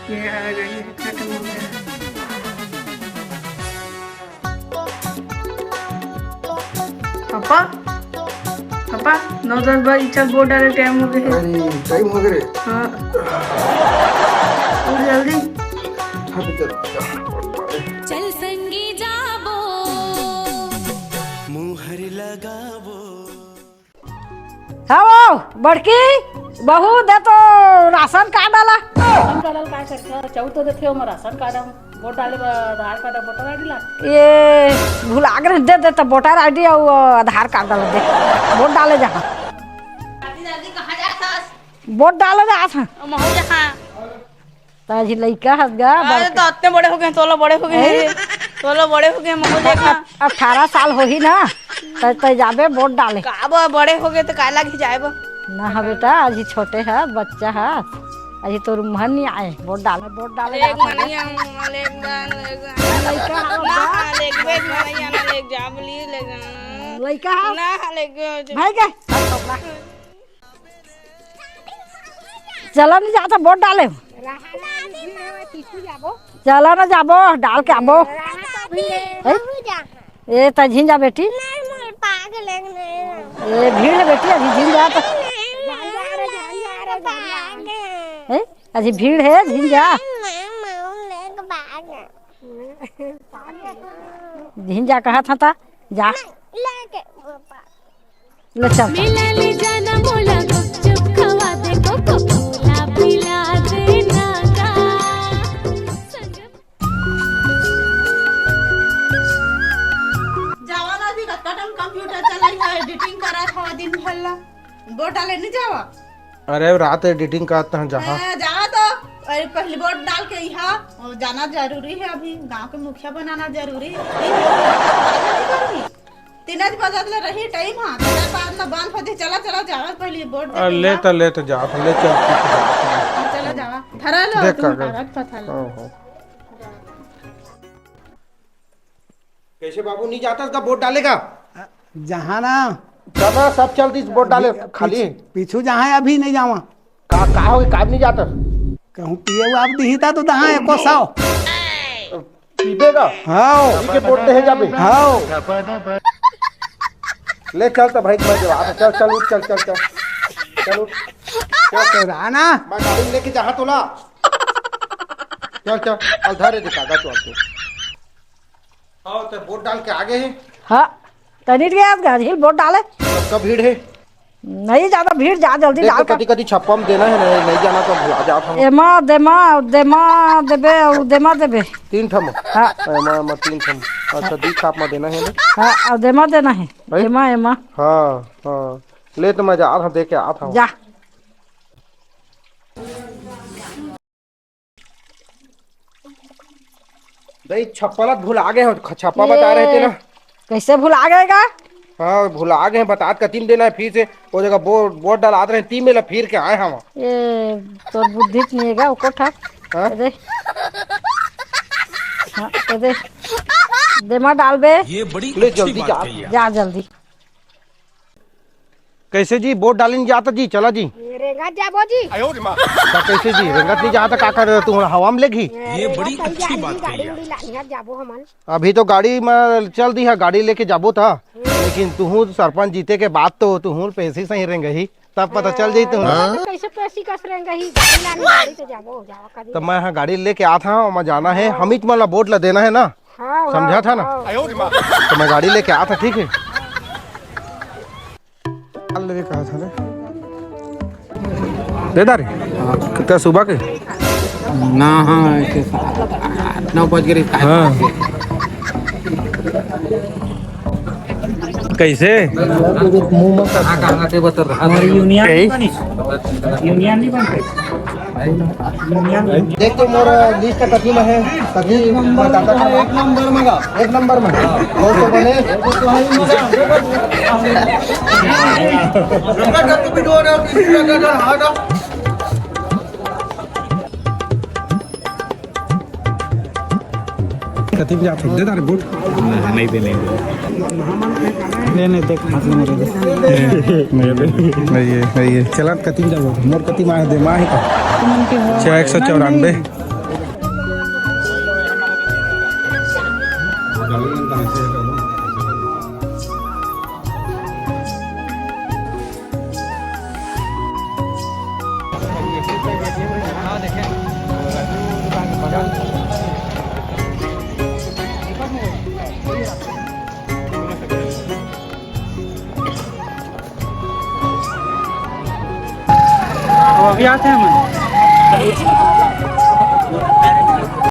ये आ गई, खत्म हो गया। पापा पापा 9-10 बजे चल बोर्ड डाले, टाइम हो गया। अरे टाइम हो गए। हाँ उठ जल्दी। चल संगी जाबो मुहर लगाबो। हाँ बड़की बहू दे तो राशन कार्ड डाला। राशन कार्ड काय करता चौथ देते मग राशन कार्ड वोट डाले आधार कार्ड वोटर आईडी ला ये भुला गए, दे दे तो वोटर आईडी और आधार कार्ड डाल दे। वोट डाले जहाँ वोट डाले जा ताजी लड़का हंस गया। तो इतने बड़े हो गए, 16 बड़े हो गए, 16 बड़े हो गए। मको देखा 18 साल हो ही ना, तो जाबे वोट डाले। का बड़े हो गए तो काला घी जाए ना हा बेटा, आज ही छोटे है बच्चा है, आज तो मन नहीं आए वोट डाले। वोट डाले लड़का चला नहीं जाता वोट डाले। चला ना जाबो डाल के आबो। ए त झिन जा बेटी, ए भीड़ है बेटी, अभी झिन जा तो अभी भीड़ है, झिन जा झिन जा। कहा था जा ले चल। मेला ले जाना मोला गुपचुप खवा दे, कोको कोला पिला देना का जावा भी कटम कंप्यूटर चलाई है, एडिटिंग करा था दिन भर ला। वोट डाले नहीं जावा? अरे रात एडिटिंग करता हूँ जहाँ जावा तो अरे पहले वोट डाल के यहाँ जाना जरूरी है। अभी गांव के मुखिया बनाना जरूरी है। 3 बजे रही टाइम। हाँ बाद में बांध फटे चला चला जावा पहले वोट ले तो जा ले चल चला जावा धरा लो देख तुम कागज। कागज पता लो। कैसे बाबू नहीं जाता इसका वोट डालेगा? जहाँ ना चला सब चलती वोट डाले खाली पीछू जहाँ अभी नहीं जावा। का हो का नहीं जाता? कहूँ पिए आप दी था तो दहाँ एको सौ पीपेगा। हाँ के वोट दे जाबे। हाँ ले चल तो भाई मैं जवाब चल चल उठ चल चल चल चल उठ तो राना मैं गाड़ी लेके जहाँ तोला चल चल अधारे दिखा तो आपको। हाँ तो वोट डाल के आगे है। हाँ तनिक गया झील वोट डाले। सबका भीड़ है, नहीं ज्यादा भीड़, जा जल्दी डाल कभी कभी छप्पा में देना है, नहीं जाना तो भुला जाता हूँ। एमा देमा देमा देबे और देमा देबे 3 ठम। हाँ मैं 3 ठम। अच्छा 2 छाप में देना है ना? हाँ और देमा देना है। भाई? एमा एमा हाँ ले तो मैं जा रहा हूँ, दे के आता हूँ। जा। नहीं छप्पा भुला गए हो, छप्पा बता रहे थे ना। कैसे भुला गएगा? हाँ भुला गए हैं, बता का 3 देना है फिर से वो जगह वोट डाला रहे 3 में फिर के आए हम। ये तो बुद्धि नहीं है वो ठक। हाँ? दे हाँ दे देमा डाल बे। ये बड़ी ले अच्छी जल्दी बात कही है। जा जल्दी। कैसे जी वोट डालने जाता जी? चला जी रेंगा जाबो जी। का कैसे जी रेंगत नहीं जाता का कर तू हवा में लेगी? ये बड़ी अच्छी बात कही है। अभी तो गाड़ी में चल दी है, गाड़ी लेके जाबो था, लेकिन तू सरपंच जीते के बाद तो तू पैसे सही रहेंगे ही तब पता चल जाई तू। कैसे पैसे कस रहेंगे ही गाड़ी लाने गाड़ी तो जाबो जावा कभी। तो मैं गाड़ी लेके आता हूँ, मैं जाना है, हम ही तुम्हारा वोट ला देना है ना, समझा था ना? तो मैं गाड़ी लेके आता, ठीक है? कहा था ना दे दारे कितना सुबह के ना। हाँ 9 बज गए। हाँ कैसे मुंह में कहाँ से बता रहा यूनियन नहीं बनते। देख तो मोर लिस्ट कथी में है, कथी बताता था। 1 नंबर में 1 नंबर में कौन तो बने कथी में जाते दे तारे वोट नहीं देने नहीं देख हाथ में नहीं है चला कथी में जाबो मोर कथी में दे माही का 194 अभी आते हैं हम